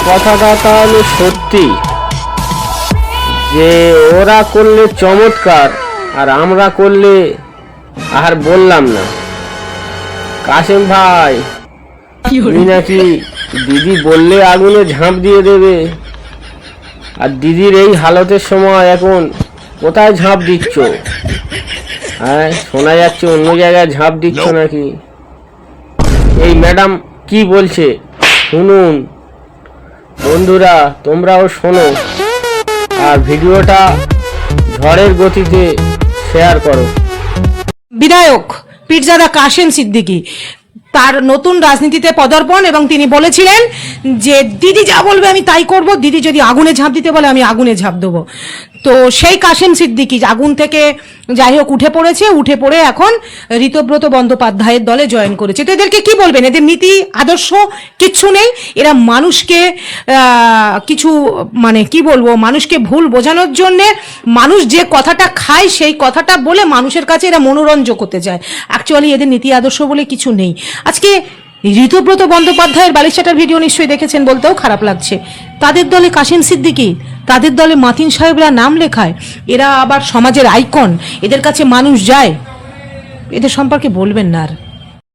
কথাটা তাহলে সত্যি যে ওরা করলে চমৎকার আর আমরা করলে আর বললাম না। কাশেম ভাই, তুমি নাকি দিদি বললে আগুনে ঝাঁপ দিয়ে দেবে, আর দিদির এই হালতের সময় এখন কোথায় ঝাঁপ দিচ্ছ? হ্যাঁ, শোনা যাচ্ছে অন্য জায়গায় ঝাঁপ দিচ্ছ নাকি? এই ম্যাডাম কি বলছে শুনুন। বন্ধুরা তোমরাও শোনো আর ভিডিওটা ঝড়ের গতিতে শেয়ার করো। বিধায়ক পীরজাদা কাশেম সিদ্দিকী তার নতুন রাজনীতিতে পদার্পণ, এবং তিনি বলেছিলেন যে দিদি যা বলবে আমি তাই করব, দিদি যদি আগুনে ঝাঁপ দিতে বলে আমি আগুনে ঝাঁপ দেবো। তো সেই কাশেম সিদ্দিকী আগুন থেকে যাই হোক উঠে পড়েছে, উঠে পড়ে এখন ঋতব্রত বন্দ্যোপাধ্যায়ের দলে জয়েন করেছে। তো এদেরকে কি বলবেন? এদের নীতি আদর্শ কিচ্ছু নেই। এরা মানুষকে কিছু মানে কি বলবো, মানুষকে ভুল বোঝানোর জন্যে মানুষ যে কথাটা খায় সেই কথাটা বলে মানুষের কাছে এরা মনোরঞ্জন করতে চায়। অ্যাকচুয়ালি এদের নীতি আদর্শ বলে কিছু নেই। আজকে ঋতব্রত বন্দ্যোপাধ্যায়ের বালিশাটার ভিডিও নিশ্চয়ই দেখেছেন, বলতেও খারাপ লাগছে। তাদের দলে কাশেম সিদ্দিকী, তাদের দলে মাতিন সাহেবরা নাম লেখায়। এরা আবার সমাজের আইকন, এদের কাছে মানুষ যায়। এদের সম্পর্কে বলবেন না আর।